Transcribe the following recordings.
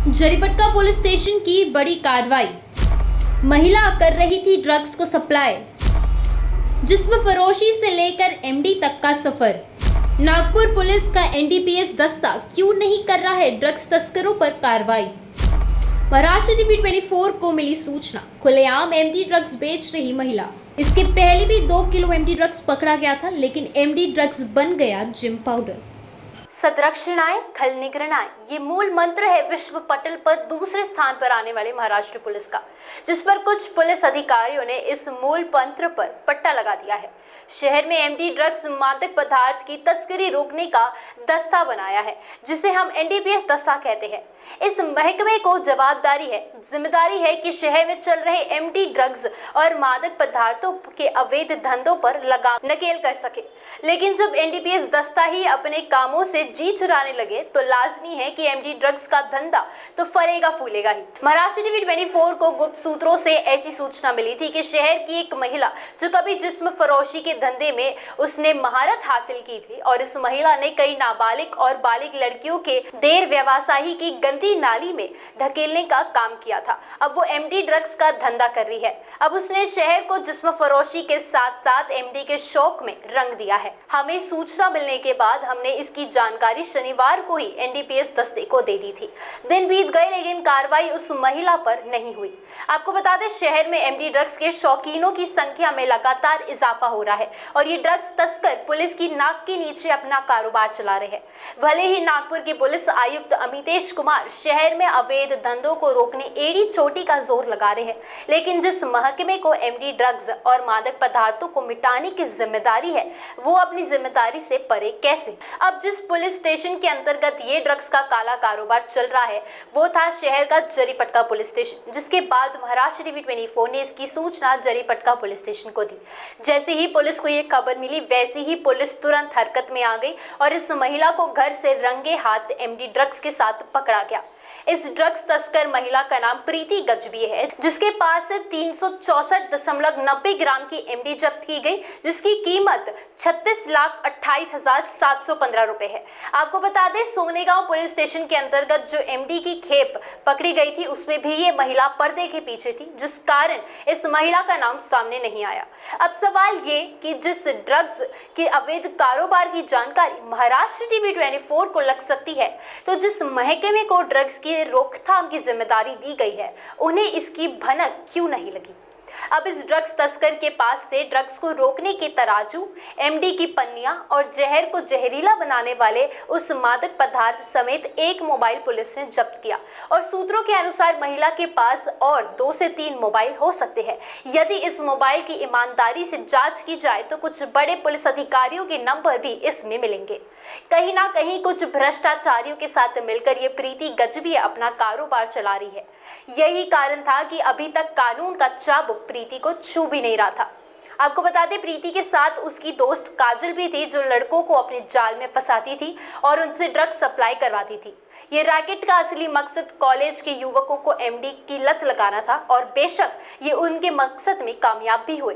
Jaripatka police station की बड़ी कार्रवाई। महिला कर रही थी ड्रग्स को सप्लाई। जिस्म फरोशी से लेकर एमडी तक का सफर। नागपुर पुलिस का एनडीपीएस दस्ता क्यों नहीं कर रहा है ड्रग्स तस्करों पर कार्रवाई। महाराष्ट्र टीवी 24 को मिली सूचना, खुलेआम एमडी ड्रग्स बेच रही महिला। इसके पहले भी 2 किलो एमडी ड्रग्स पकड़ा गया था, लेकिन एमडी ड्रग्स बन गया जिम पाउडर। सदरक्षणाएं खल निगरणाएं, ये मूल मंत्र है विश्व पटल पर दूसरे स्थान पर आने वाले महाराष्ट्र पुलिस का, जिस पर कुछ पुलिस अधिकारियों ने इस मूल मंत्र पर पट्टा लगा दिया है। शहर में एमडी ड्रग्स मादक पदार्थ की तस्करी रोकने का दस्ता बनाया है, जिसे हम एनडीपीएस दस्ता कहते हैं। इस महकमे को जिम्मेदारी है कि शहर में चल रहे एमडी ड्रग्स और मादक पदार्थों के अवैध धंधों पर लगाम नकेल कर सके। लेकिन जब एनडीपीएस दस्ता ही अपने कामों से जी चुराने लगे तो लाजमी है कि एमडी ड्रग्स का धंधा तो फलेगा फूलेगा ही। महाराष्ट्र टीवी 24 को गुप्त सूत्रों से ऐसी सूचना मिली थी कि शहर की एक महिला जो कभी जिस्म फरोशी के धंधे में उसने महारत हासिल की थी, और इस महिला ने कई नाबालिग और बालिग लड़कियों के देर व्यवसायी की गंदी नाली में ढकेलने का काम किया था। अब वो एमडी ड्रग्स का धंधा कर रही है। अब उसने शहर को जिस्म फरोशी के साथ साथ एमडी के शौक में रंग दिया है। हमें सूचना मिलने के बाद हमने इसकी जानकारी शनिवार को ही एनडीपीएस दस्ते को दे दी थी। दिन बीत गए, लेकिन कार्रवाई उस महिला पर नहीं हुई। आपको बता दें, शहर में एमडी ड्रग्स के शौकीनों की संख्या में लगातार इजाफा हो रहा है, और ये ड्रग्स तस्कर पुलिस की नाक के नीचे अपना कारोबार चला रहे हैं। भले ही नागपुर के पुलिस आयुक्त अमितेश कुमार शहर में अवैध धंधों को रोकने एड़ी चोटी का जोर लगा रहे हैं, लेकिन जिस महकमे को एमडी ड्रग्स और मादक पदार्थों को मिटाने की जिम्मेदारी है, वो अपनी जिम्मेदारी से परे कैसे। अब जिस पुलिस स्टेशन के अंतर्गत ये ड्रग्स का काला कारोबार चल रहा है, वो था शहर का जरीपटका पुलिस स्टेशन, जिसके बाद महाराष्ट्र टीवी 24 ने इसकी सूचना जरीपटका पुलिस स्टेशन को दी। जैसे ही पुलिस को ये खबर मिली, वैसे ही पुलिस तुरंत हरकत में आ गई और इस महिला को घर से रंगे हाथ एमडी ड्रग्स के साथ पकड़ा गया। इस ड्रग्स तस्कर महिला का नाम प्रीति गजबी है, जिसके पास से 364.90 ग्राम की एमडी जब्त की गई, जिसकी कीमत 36,28,715 रुपए है। आपको बता दें, सोनेगांव पुलिस स्टेशन के अंतर्गत जो एमडी की खेप पकड़ी गई थी, उसमें भी ये महिला पर्दे के पीछे थी, जिस कारण इस महिला का नाम सामने नहीं आया। अब सवाल ये कि जिस ड्रग्स के अवैध कारोबार की जानकारी महाराष्ट्र टीवी 24 को लग सकती है, तो जिस महकमे को ड्रग्स की रोकथाम की जिम्मेदारी दी गई है, उन्हें इसकी भनक क्यों नहीं लगी। अब इस ड्रग्स तस्कर के पास से ड्रग्स को रोकने के तराजू, एमडी की पन्नियां और जहर को जहरीला बनाने वाले उस मादक पदार्थ समेत एक मोबाइल पुलिस ने जब्त किया, और सूत्रों के अनुसार महिला के पास और 2 से 3 मोबाइल हो सकते हैं। यदि इस मोबाइल की ईमानदारी से जांच की जाए तो कुछ बड़े पुलिस अधिकारियों के नंबर भी इसमें मिलेंगे। कहीं ना कहीं कुछ भ्रष्टाचारियों के साथ मिलकर ये प्रीति गजबी अपना कारोबार चला रही है। यही कारण था कि अभी तक कानून का चाबुक प्रीति को छू भी नहीं रहा था। आपको बता दें, प्रीति के साथ उसकी दोस्त काजल भी थी, जो लड़कों को अपने जाल में फंसाती थी और उनसे ड्रग्स सप्लाई करवाती थी। ये रैकेट का असली मकसद कॉलेज के युवकों को एमडी की लत लगाना था, और बेशक ये उनके मकसद में कामयाब भी हुए।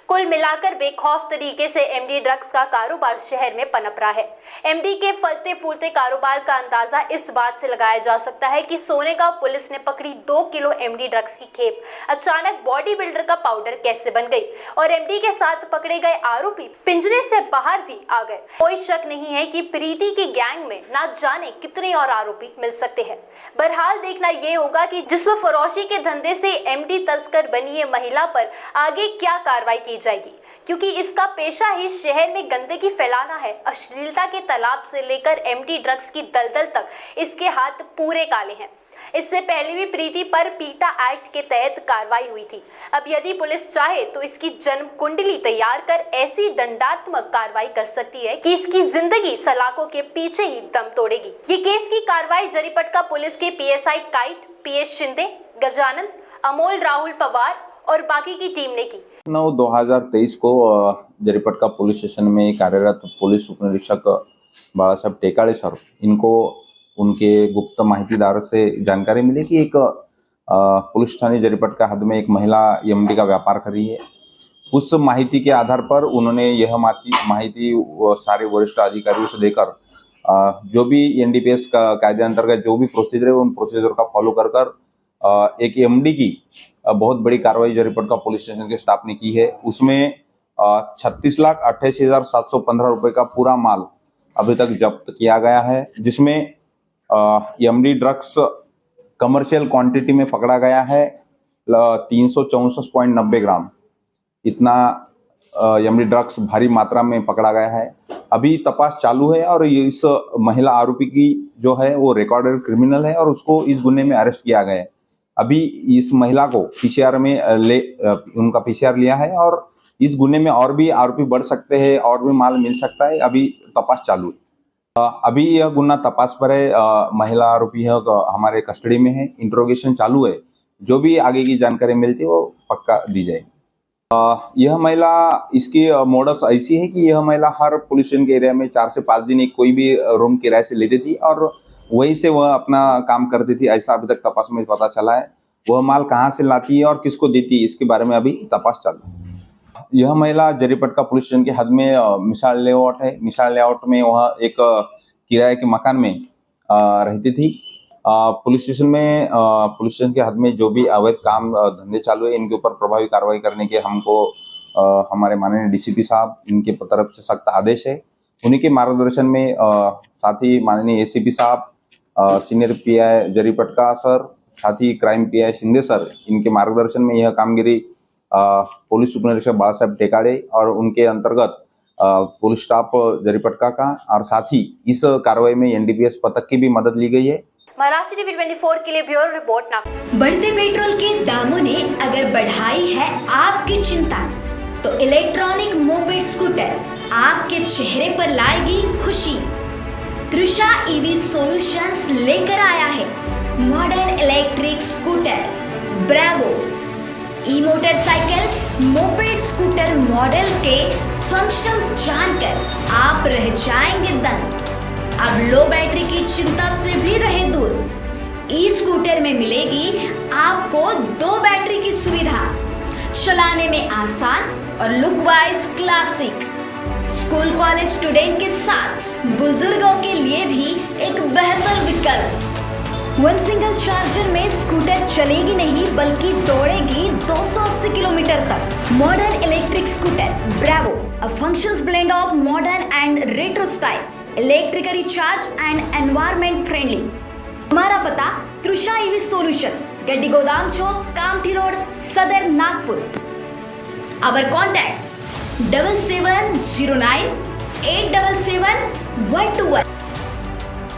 कुल मिलाकर बेखौफ तरीके से एमडी ड्रग्स का कारोबार शहर में पनप रहा है। एमडी के फलते फूलते कारोबार का अंदाजा इस बात से लगाया जा सकता है कि सोनेगांव पुलिस ने पकड़ी 2 किलो एमडी ड्रग्स की खेप अचानक बॉडी बिल्डर का पाउडर कैसे बन गई, और एमडी के साथ पकड़े गए आरोपी पिंजरे से बाहर भी आ गए। कोई शक नहीं है कि प्रीति के गैंग में ना जाने कितने और आरोपी मिल सकते हैं। बहरहाल देखना यह होगा कि जिस्म फरोशी के धंधे से एमडी तस्कर बनी ये महिला पर आगे क्या कार्रवाई की जाएगी, क्योंकि इसका पेशा ही शहर में गंदगी फैलाना है। अश्लीलता के तालाब से लेकर एमडी ड्रग्स की दलदल तक इसके हाथ पूरे काले हैं। इससे पहले भी प्रीति पर पीटा एक्ट के तहत कार्रवाई हुई थी। अब यदि पुलिस चाहे तो इसकी जन्म कुंडली तैयार कर ऐसी दंडात्मक कार्रवाई कर सकती है कि इसकी जिंदगी सलाखों के पीछे ही दम तोड़ेगी। ये केस की कार्रवाई जरीपटका पुलिस के PSI kite, PS Shinde, Gajanand, Amol Rahul Pawar और बाकी की टीम ने की। 9/2023 को जरीपटका पुलिस स्टेशन में कार्यरत पुलिस उपनिरीक्षक बाळासाहेब टेकाळे सर, इनको उनके गुप्त माहितीदार से जानकारी मिली कि एक पुलिस थाने जरीपटका हद में एक महिला एमडी का व्यापार कर रही है। उस माहिती के आधार पर उन्होंने यह माहिती सारे वरिष्ठ अधिकारियों से देकर जो भी एनडीपीएस का कायदे अंतर्गत जो भी प्रोसीजर है उन प्रोसीजर का फॉलो कर कर एक एमडी की बहुत बड़ी कार्रवाई जरीपटका पुलिस स्टेशन के स्टाफ ने की है। उसमें 36,88,715 रुपए का पूरा माल अभी तक जब्त किया गया है, जिसमें एमडी ड्रग्स कमर्शियल क्वांटिटी में पकड़ा गया है 364.90 ग्राम। इतना एमडी ड्रग्स भारी मात्रा में पकड़ा गया है। अभी तपास चालू है और इस महिला आरोपी की जो है वो रिकॉर्डेड क्रिमिनल है और उसको इस गुन्हे में अरेस्ट किया गया है। अभी इस महिला को पीसीआर में उनका पीसीआर लिया है और इस गुन्हे में और भी आरोपी बढ़ सकते हैं और भी माल मिल सकता है। अभी तपास चालू है। अभी यह गुन्हा तपास पर है। महिला आरोपी है हमारे कस्टडी में है, इंट्रोगेशन चालू है। जो भी आगे की जानकारी मिलती है वो पक्का दी जाएगी। यह महिला इसकी मोडस ऐसी है कि यह महिला हर पुलिस स्टेशन के एरिया में 4 से 5 दिन एक कोई भी रूम किराए से लेती थी और वहीं से वह अपना काम करती थी, ऐसा अभी तक तपास में पता चला है। वह माल कहाँ से लाती है और किसको देती है इसके बारे में अभी तपास चालू है। यह महिला जरीपटका पुलिस स्टेशन के हद में मिसाल लेआउट है। मिसाल लेआउट में वह एक किराए के मकान में रहती थी। पुलिस स्टेशन के हद में जो भी अवैध काम धंधे चालू है इनके ऊपर प्रभावी कार्रवाई करने के हमको हमारे माननीय डीसीपी साहब इनके तरफ से सख्त आदेश है। उन्हीं के मार्गदर्शन में साथ ही माननीय एसीपी साहब, सीनियर पीआई जरीपटका सर, साथ ही क्राइम पीआई शिंदे सर, इनके मार्गदर्शन में यह कामगिरी पुलिस उप निरीक्षक बाला साहब टेकाड़े और उनके अंतर्गत पुलिस स्टाफ जरीपटका का और साथ ही इस कार्रवाई में एनडीपीएस पथक की भी मदद ली गई है। महाराष्ट्र टीवी 24 के लिए ब्यूरो रिपोर्ट नागपुर। बढ़ते पेट्रोल के दामों ने अगर बढ़ाई है आपकी चिंता, तो इलेक्ट्रॉनिक मोपेड स्कूटर आपके चेहरे पर लाएगी खुशी। तृषा ईवी सॉल्यूशंस लेकर आया है मॉडर्न इलेक्ट्रिक स्कूटर ब्रेवो। ई मोटरसाइकिल मोपेड स्कूटर मॉडल के फंक्शंस जानकर आप रह जाएंगे दंग। अब लो बैटरी की चिंता से भी रहे दूर। ई स्कूटर में मिलेगी आपको 2 बैटरी की सुविधा, चलाने में आसान और look wise classic. School college student के साथ बुजुर्गों के लिए भी एक बेहतर विकल्प। 1 सिंगल चार्जर में स्कूटर चलेगी नहीं बल्कि दौड़ेगी 280 किलोमीटर तक। Modern electric scooter Bravo, a functions blend of modern and retro style, electrically charged and environment friendly। हमारा पता तृषा ईवी सॉल्यूशंस, गड्डी गोदाम चौक, कामठी रोड, सदर, नागपुर। Our contacts 7709 877 121।